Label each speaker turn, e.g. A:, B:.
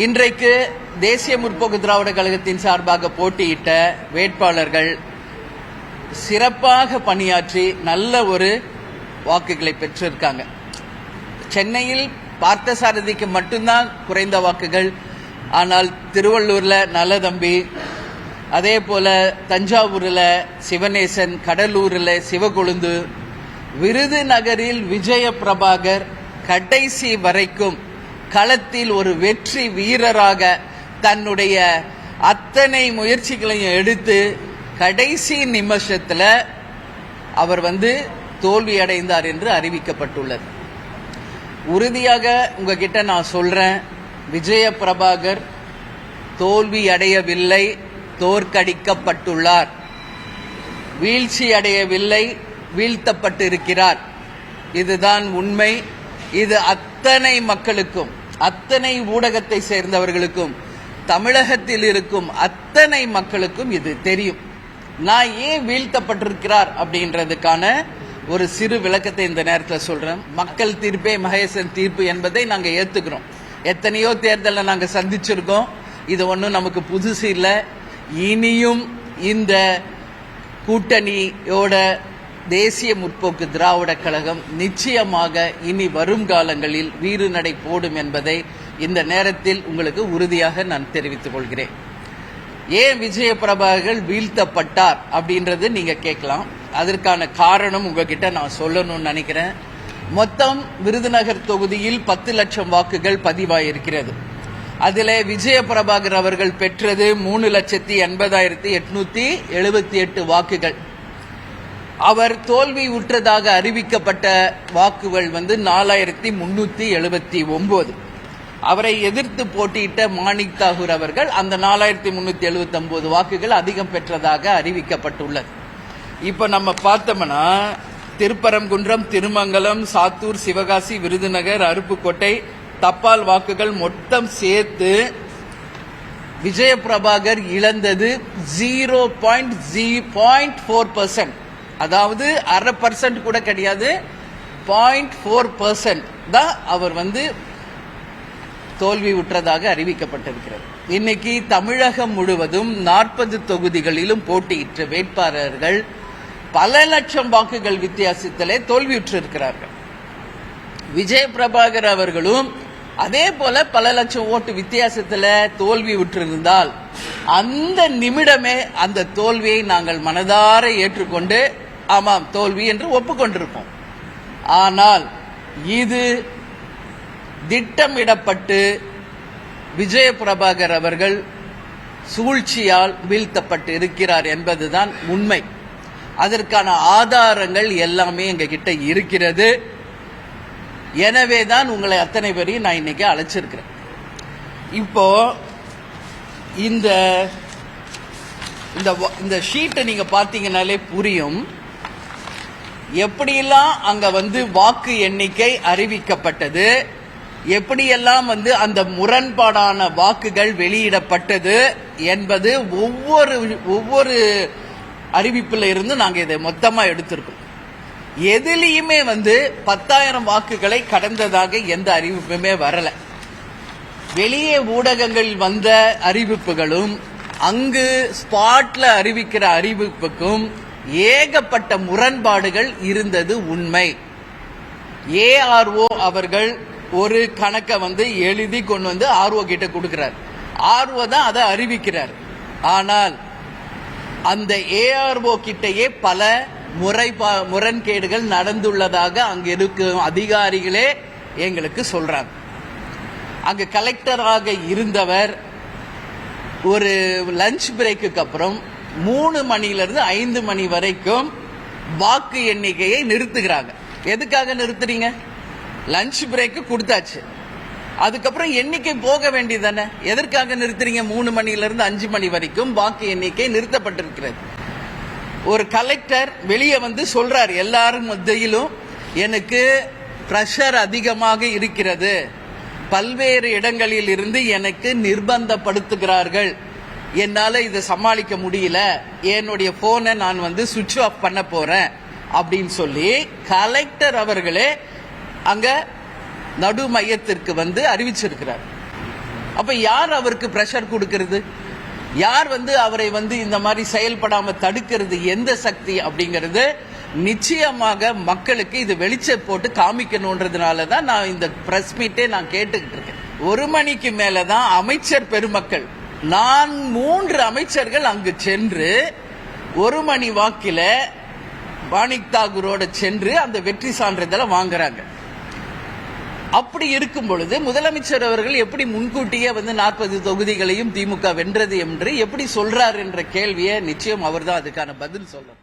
A: இன்றைக்கு தேசிய முற்போக்கு திராவிட கழகத்தின் சார்பாக போட்டியிட்ட வேட்பாளர்கள் சிறப்பாக பணியாற்றி நல்ல ஒரு வாக்குகளை பெற்றிருக்காங்க. சென்னையில் பார்த்தசாரதிக்கு மட்டும்தான் குறைந்த வாக்குகள். ஆனால் திருவள்ளூர்ல நல்லதம்பி, அதே போல தஞ்சாவூரில் சிவநேசன், கடலூரில் சிவகொழுந்து, விருதுநகரில் விஜய பிரபாகர் கடைசி வரைக்கும் களத்தில் ஒரு வெற்றி வீரராக தன்னுடைய அத்தனை முயற்சிகளையும் எடுத்து கடைசி நிமிஷத்தில் அவர் தோல்வி அடைந்தார் என்று அறிவிக்கப்பட்டுள்ளது. உறுதியாக உங்ககிட்ட நான் சொல்றேன், விஜய பிரபாகர் தோல்வி அடையவில்லை, தோற்கடிக்கப்பட்டுள்ளார். வீழ்ச்சி அடையவில்லை, வீழ்த்தப்பட்டிருக்கிறார். இதுதான் உண்மை. இது அத்தனை மக்களுக்கும், அத்தனை ஊடகத்தை சேர்ந்தவர்களுக்கும், தமிழகத்தில் இருக்கும் அத்தனை மக்களுக்கும் இது தெரியும். நான் ஏன் வீழ்த்தப்பட்டிருக்கிறார் அப்படின்றதுக்கான ஒரு சிறு விளக்கத்தை இந்த நேரத்தில் சொல்றேன். மக்கள் தீர்ப்பே மகேசன் தீர்ப்பு என்பதை நாங்க ஏத்துக்கிறோம். எத்தனையோ தேர்தலை நாங்க சந்திச்சிருக்கோம். இது ஒன்றும் நமக்கு புதுசு இல்லை. இனியும் இந்த கூட்டணியோட தேசிய முற்போக்கு திராவிட கழகம் நிச்சயமாக இனி வரும் காலங்களில் வீறு நடை போடும் என்பதை இந்த நேரத்தில் உங்களுக்கு உறுதியாக நான் தெரிவித்துக் கொள்கிறேன். ஏன் விஜய பிரபாகர் வீழ்த்தப்பட்டார் அப்படின்றது நீங்க கேட்கலாம். அதற்கான காரணம் உங்ககிட்ட நான் சொல்லணும்னு நினைக்கிறேன். மொத்தம் விருதுநகர் தொகுதியில் 10 லட்சம் வாக்குகள் பதிவாயிருக்கிறது. அதில் விஜய பிரபாகர் அவர்கள் பெற்றது 3,80,878 வாக்குகள். அவர் தோல்வி உற்றதாக அறிவிக்கப்பட்ட வாக்குகள் 4,379. அவரை எதிர்த்து போட்டியிட்ட மாணிக் தாகூர் அவர்கள் அந்த 4,379 வாக்குகள் அதிகம் பெற்றதாக அறிவிக்கப்பட்டுள்ளது. இப்ப நம்ம பார்த்தோம்னா திருப்பரங்குன்றம், திருமங்கலம், சாத்தூர், சிவகாசி, விருதுநகர், அருப்புக்கோட்டை தபால் வாக்குகள் மொத்தம் சேர்த்து விஜய பிரபாகர் இழந்தது 0.4%. அதாவது 0.5% கூட கிடையாது, 0.4% தான் அவர் தோல்வி உற்றதாக அறிவிக்கப்பட்டிருக்கிறது. இன்னைக்கு தமிழகம் முழுவதும் 40 தொகுதிகளிலும் போட்டியிட்ட வேட்பாளர்கள் பல லட்சம் வாக்குகள் வித்தியாசத்திலே தோல்வியுற்றிருக்கிறார்கள். விஜய பிரபாகர் அவர்களும் அதே போல பல லட்சம் ஓட்டு வித்தியாசத்தில் தோல்வி உற்றிருந்தால் அந்த நிமிடமே அந்த தோல்வியை நாங்கள் மனதார ஏற்றுக்கொண்டு ஆமாம் தோல்வி என்று ஒப்புக்கொண்டிருப்போம். ஆனால் இது திட்டமிடப்பட்டு விஜய பிரபாகர் அவர்கள் சூழ்ச்சியால் வீழ்த்தப்பட்டு இருக்கிறார் என்பதுதான் உண்மை. அதற்கான ஆதாரங்கள் எல்லாமே எங்க கிட்ட இருக்கிறது. எனவே தான் உங்களை அத்தனை பேரையும் நான் இன்னைக்கு அழைச்சிருக்கிறேன். இப்போ இந்த ஷீட்டை நீங்க பார்த்தீங்கன்னாலே புரியும் எப்படியெல்லாம் அங்க வாக்கு எண்ணிக்கை அறிவிக்கப்பட்டது, எப்படியெல்லாம் அந்த முரண்பாடான வாக்குகள் வெளியிடப்பட்டது என்பது ஒவ்வொரு அறிவிப்புல இருந்து நாங்க இதை மொத்தமா எடுத்திருக்கோம். எதிலையுமே 10,000 வாக்குகளை கடந்ததாக எந்த அறிவிப்புமே வரல. வெளியே ஊடகங்களில் வந்த அறிவிப்புகளும் அங்கு ஸ்பாட்ல அறிவிக்கிற அறிவிப்புக்கும் ஏகப்பட்ட முரண்பாடுகள் இருந்தது உண்மை. ஏஆர்ஓ அவர்கள் ஒரு கணக்கை எழுதி கொண்டு ஆர்ஓ கிட்ட கொடுக்கிறார். ஆர்ஓ தான் அதை அறிவிக்கிறார். ஆனால் அந்த ஏஆர்ஓ கிட்டயே பல முரண்கேடுகள் நடந்துள்ளதாக அங்க இருக்கும் அதிகாரிகளே எங்களுக்கு சொல்றாங்க. அங்கு கலெக்டராக இருந்தவர் ஒரு லஞ்ச் பிரேக்குக்கு அப்புறம் 3 மணியிலிருந்து 5 மணி வரைக்கும் வாக்கு எண்ணிக்கையை நிறுத்துகிறாங்க. எதுக்காக நிறுத்துறீங்க? லஞ்ச் பிரேக்கு கொடுத்தாச்சு, அதுக்கப்புறம் எண்ணிக்கை போக வேண்டியதானே. எதற்காக நிறுத்துறீங்க? 3 மணியிலிருந்து 5 மணி வரைக்கும் வாக்கு எண்ணிக்கை நிறுத்தப்பட்டிருக்கிறது. ஒரு கலெக்டர் வெளியே சொல்றார், எல்லாரும் மத்தியிலும் எனக்கு பிரஷர் அதிகமாக இருக்கிறது, பல்வேறு இடங்களில் இருந்து எனக்கு நிர்பந்தப்படுத்துகிறார்கள், என்னால இதை சமாளிக்க முடியல, என்னுடைய போனை நான் சுவிட்ச் ஆஃப் பண்ண போறேன் அப்படின்னு சொல்லி கலெக்டர் அவர்களே அங்க நடு மையத்திற்கு அறிவிச்சிருக்கிறார். அப்ப யார் அவருக்கு பிரஷர் கொடுக்கிறது? யார் அவரை இந்த மாதிரி செயல்படாம தடுக்கிறது? எந்த சக்தி அப்படிங்கிறது நிச்சயமாக மக்களுக்கு இது வெளிச்ச போட்டு காமிக்கணும்ன்றதுனால தான் நான் இந்த பிரஸ் மீட்டே நான் கேட்டுக்கிட்டு இருக்கேன். 1 மணிக்கு மேலதான் அமைச்சர் பெருமக்கள், நான் 3 அமைச்சர்கள் அங்கு சென்று 1 மணி வாக்கில மாணிக் தாகூரோட சென்று அந்த வெற்றி சான்றிதழை வாங்குறாங்க. அப்படி இருக்கும் பொழுது முதலமைச்சர் அவர்கள் எப்படி முன்கூட்டியே 40 தொகுதிகளையும் திமுக வென்றது என்று எப்படி சொல்றார் என்ற கேள்வியை நிச்சயம் அவர்தான் அதுக்கான பதில் சொல்லணும்.